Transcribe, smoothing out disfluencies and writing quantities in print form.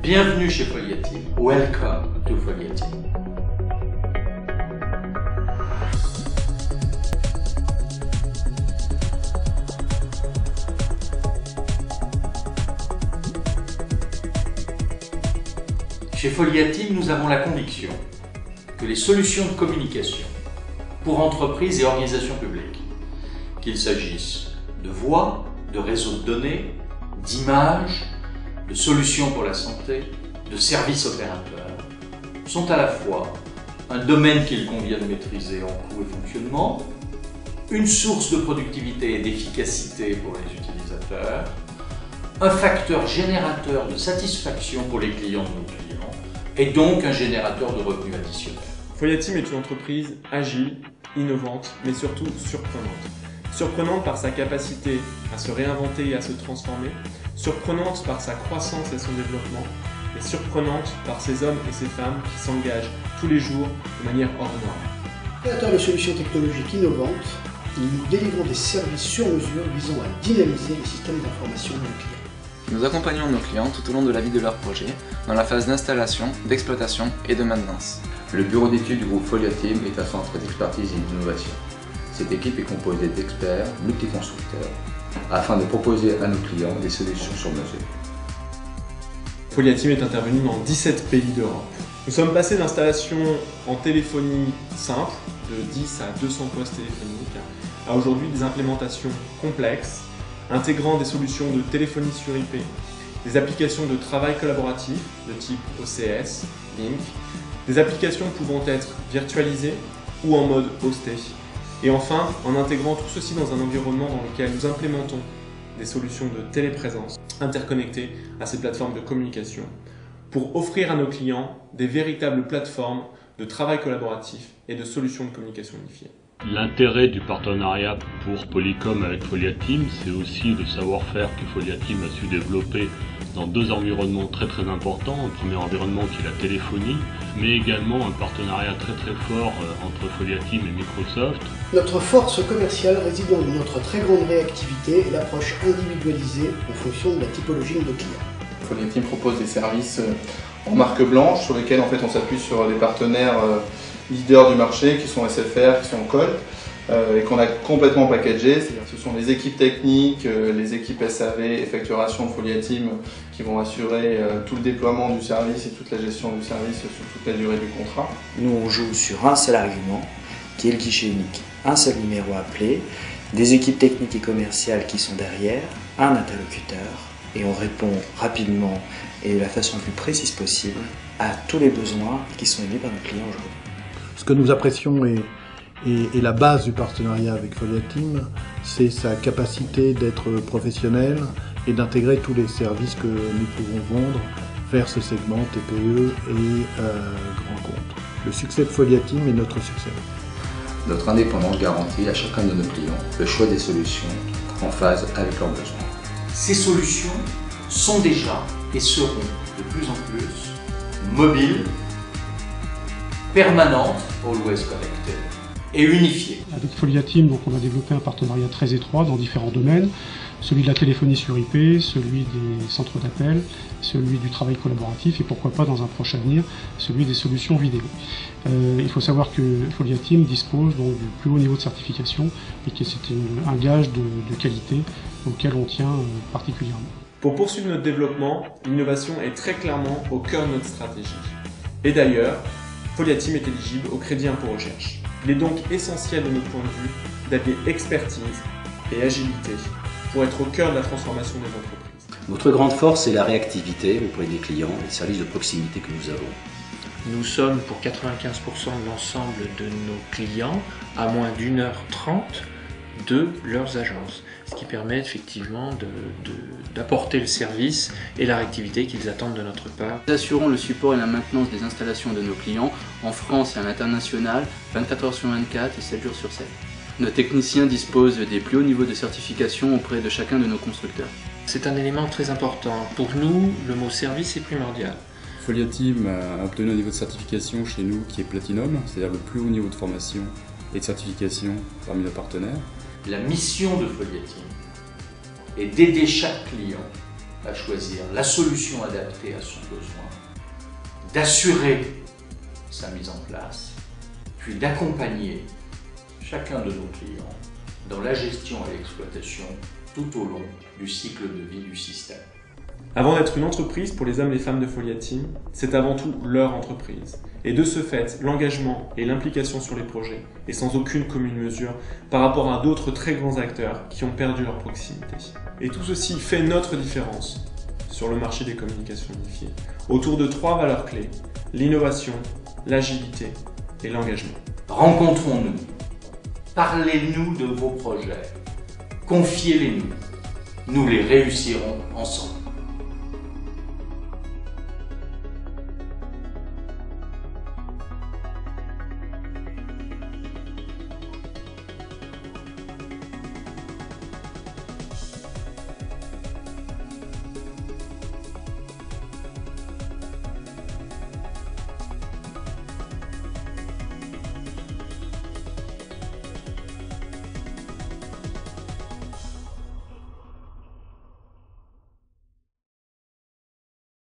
Bienvenue chez Folia Team. Welcome to Folia Team. Chez Folia Team, nous avons la conviction que les solutions de communication pour entreprises et organisations publiques, qu'il s'agisse de voix, de réseaux de données, d'images, de solutions pour la santé, de services opérateurs, sont à la fois un domaine qu'il convient de maîtriser en coût et fonctionnement, une source de productivité et d'efficacité pour les utilisateurs, un facteur générateur de satisfaction pour les clients de nos clients, et donc un générateur de revenus additionnels. Folia Team est une entreprise agile, innovante, mais surtout surprenante. Surprenante par sa capacité à se réinventer et à se transformer, surprenante par sa croissance et son développement, et surprenante par ces hommes et ces femmes qui s'engagent tous les jours de manière hors norme. Créateur de solutions technologiques innovantes, nous délivrons des services sur mesure visant à dynamiser les systèmes d'information de nos clients. Nous accompagnons nos clients tout au long de la vie de leur projet, dans la phase d'installation, d'exploitation et de maintenance. Le bureau d'études du groupe Folia Team est un centre d'expertise et d'innovation. Cette équipe est composée d'experts multiconstructeurs afin de proposer à nos clients des solutions sur mesure. Folia Team est intervenu dans 17 pays d'Europe. Nous sommes passés d'installations en téléphonie simple, de 10 à 200 postes téléphoniques, à aujourd'hui des implémentations complexes, intégrant des solutions de téléphonie sur IP, des applications de travail collaboratif de type OCS, Link, des applications pouvant être virtualisées ou en mode hosté, et enfin en intégrant tout ceci dans un environnement dans lequel nous implémentons des solutions de téléprésence interconnectées à ces plateformes de communication pour offrir à nos clients des véritables plateformes de travail collaboratif et de solutions de communication unifiées. L'intérêt du partenariat pour Polycom avec Folia Team, c'est aussi le savoir-faire que Folia Team a su développer dans deux environnements très importants. Un premier environnement qui est la téléphonie, mais également un partenariat très fort entre Folia Team et Microsoft. Notre force commerciale réside dans notre très grande réactivité et l'approche individualisée en fonction de la typologie de nos clients. Folia Team propose des services en marque blanche sur lesquels en fait, on s'appuie sur les partenaires leaders du marché qui sont SFR, qui sont Colt et qu'on a complètement packagé. C'est-à-dire que ce sont les équipes techniques, les équipes SAV et facturation de Folia Team qui vont assurer tout le déploiement du service et toute la gestion du service sur toute la durée du contrat. Nous on joue sur un seul argument qui est le guichet unique, un seul numéro à appeler, des équipes techniques et commerciales qui sont derrière, un interlocuteur et on répond rapidement et de la façon la plus précise possible à tous les besoins qui sont émis par nos clients aujourd'hui. Ce que nous apprécions et la base du partenariat avec Folia Team, c'est sa capacité d'être professionnel et d'intégrer tous les services que nous pouvons vendre vers ce segment TPE et grand compte. Le succès de Folia Team est notre succès. Notre indépendance garantit à chacun de nos clients le choix des solutions en phase avec leurs besoins. Ces solutions sont déjà et seront de plus en plus mobiles, permanente, always connected, et unifiée. Avec Folia Team, donc, on a développé un partenariat très étroit dans différents domaines, celui de la téléphonie sur IP, celui des centres d'appel, celui du travail collaboratif et pourquoi pas dans un prochain avenir, celui des solutions vidéo. Il faut savoir que Folia Team dispose donc du plus haut niveau de certification et que c'est un gage de qualité auquel on tient particulièrement. Pour poursuivre notre développement, l'innovation est très clairement au cœur de notre stratégie. Et d'ailleurs, Folia Team est éligible au crédit impôt recherche. Il est donc essentiel de notre point de vue d'allier expertise et agilité pour être au cœur de la transformation des entreprises. Notre grande force est la réactivité auprès des clients et les services de proximité que nous avons. Nous sommes pour 95% de l'ensemble de nos clients à moins d'1h30 de leurs agences, ce qui permet effectivement d'apporter le service et la réactivité qu'ils attendent de notre part. Nous assurons le support et la maintenance des installations de nos clients en France et à l'international, 24 heures sur 24 et 7 jours sur 7. Nos techniciens disposent des plus hauts niveaux de certification auprès de chacun de nos constructeurs. C'est un élément très important. Pour nous, le mot service est primordial. Folia Team a obtenu un niveau de certification chez nous qui est Platinum, c'est-à-dire le plus haut niveau de formation et de certification parmi nos partenaires. La mission de Folia Team est d'aider chaque client à choisir la solution adaptée à son besoin, d'assurer sa mise en place, puis d'accompagner chacun de nos clients dans la gestion et l'exploitation tout au long du cycle de vie du système. Avant d'être une entreprise, pour les hommes et les femmes de Folia Team, c'est avant tout leur entreprise. Et de ce fait, l'engagement et l'implication sur les projets est sans aucune commune mesure par rapport à d'autres très grands acteurs qui ont perdu leur proximité. Et tout ceci fait notre différence sur le marché des communications unifiées, autour de 3 valeurs clés: l'innovation, l'agilité et l'engagement. Rencontrons-nous, parlez-nous de vos projets, confiez-les-nous, nous les réussirons ensemble.